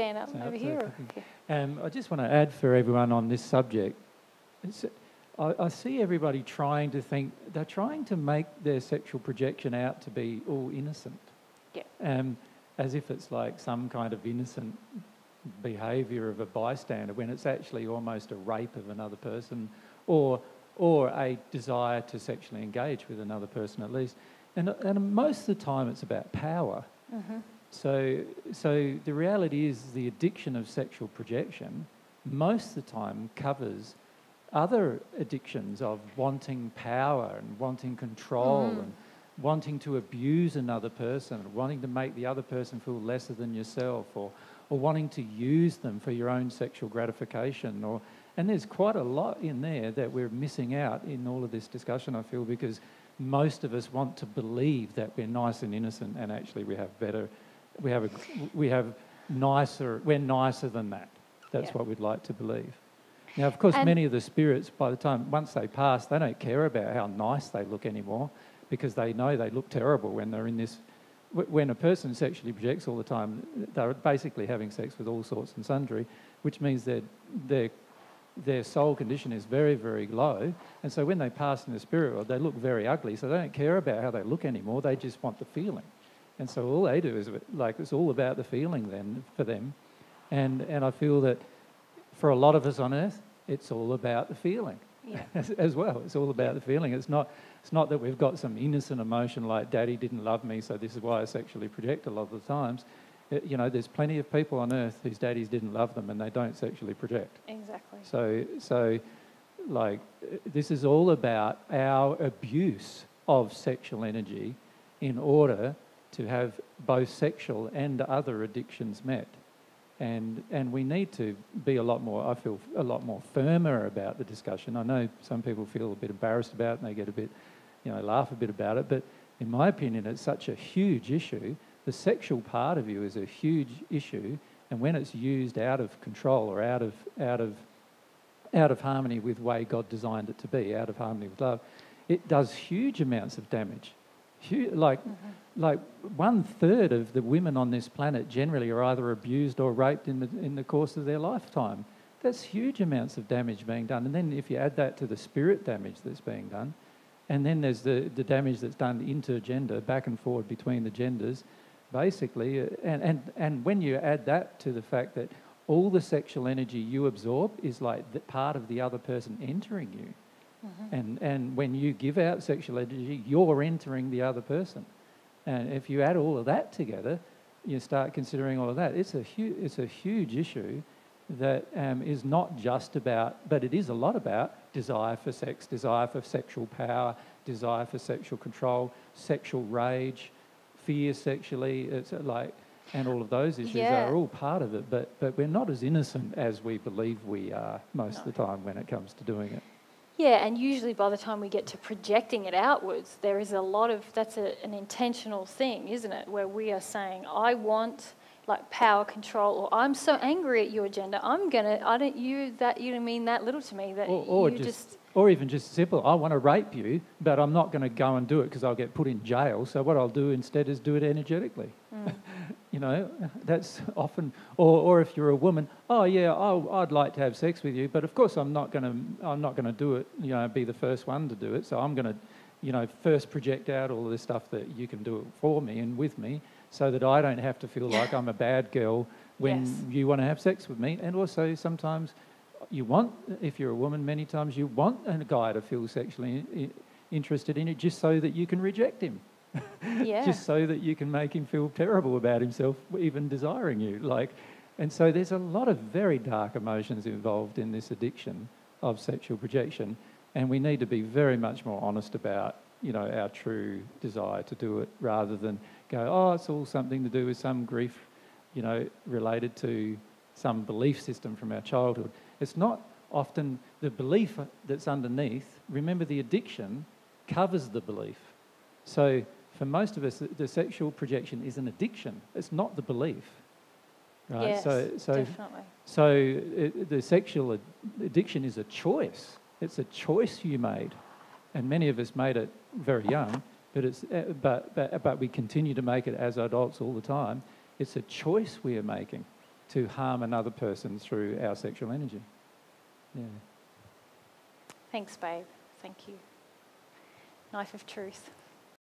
stand up over here. I just want to add for everyone on this subject, I see everybody trying to think, they're trying to make their sexual projection out to be all innocent. Yeah. As if it's like some kind of innocent behaviour of a bystander, when it's actually almost a rape of another person, or a desire to sexually engage with another person at least. And most of the time it's about power. Mm-hmm. So the reality is the addiction of sexual projection most of the time covers other addictions of wanting power and wanting control and wanting to abuse another person, wanting to make the other person feel lesser than yourself, or wanting to use them for your own sexual gratification. And there's quite a lot in there that we're missing out in all of this discussion, I feel, because most of us want to believe that we're nice and innocent, and actually we're nicer than that. That's what we'd like to believe. Now, of course, many of the spirits, by the time, once they pass, they don't care about how nice they look anymore, because they know they look terrible when they're in this. When a person sexually projects all the time, they're basically having sex with all sorts and sundry, which means that their soul condition is very, very low. And so when they pass in the spirit world, they look very ugly. So they don't care about how they look anymore. They just want the feeling. And so all they do is, like, it's all about the feeling then for them. And I feel that for a lot of us on earth, it's all about the feeling as well. It's all about the feeling. It's not that we've got some innocent emotion like Daddy didn't love me, so this is why I sexually project a lot of the times. There's plenty of people on earth whose daddies didn't love them and they don't sexually project. Exactly. So like, this is all about our abuse of sexual energy in order to have both sexual and other addictions met. And we need to be I feel a lot more firmer about the discussion. I know some people feel a bit embarrassed about it and they get a bit, laugh a bit about it, but in my opinion, it's such a huge issue. The sexual part of you is a huge issue, and when it's used out of control or out of harmony with the way God designed it to be, out of harmony with love, it does huge amounts of damage. Like 1/3 of the women on this planet generally are either abused or raped in the course of their lifetime. That's huge amounts of damage being done. And then if you add that to the spirit damage that's being done, and then there's the damage that's done intergender, back and forward between the genders, basically, and when you add that to the fact that all the sexual energy you absorb is like the part of the other person entering you. Mm-hmm. And when you give out sexual energy, you're entering the other person. And if you add all of that together, you start considering all of that. It's a huge issue that is not just about, but it is a lot about desire for sex, desire for sexual power, desire for sexual control, sexual rage, fear sexually. It's like, and all of those issues are all part of it. But we're not as innocent as we believe we are most of the time when it comes to doing it. Yeah, and usually by the time we get to projecting it outwards, there is a lot of, that's an intentional thing, isn't it? Where we are saying, I want like power control, or I'm so angry at your gender, you mean that little to me that or even just simple, I want to rape you, but I'm not going to go and do it because I'll get put in jail. So what I'll do instead is do it energetically. That's often, or if you're a woman, I'd like to have sex with you, but of course I'm not going to do it, be the first one to do it. So I'm going to, first project out all of this stuff that you can do it for me and with me, so that I don't have to feel like I'm a bad girl when you want to have sex with me. And also sometimes if you're a woman, many times you want a guy to feel sexually interested in you just so that you can reject him. Just so that you can make him feel terrible about himself, even desiring you. And so there's a lot of very dark emotions involved in this addiction of sexual projection, and we need to be very much more honest about, our true desire to do it, rather than go, it's all something to do with some grief, related to some belief system from our childhood. It's not often the belief that's underneath. Remember, the addiction covers the belief. So for most of us, the sexual projection is an addiction. It's not the belief, right? Yes, definitely. So the sexual addiction is a choice. It's a choice you made, and many of us made it very young. But we continue to make it as adults all the time. It's a choice we are making, to harm another person through our sexual energy. Yeah. Thanks, babe. Thank you. Knife of truth.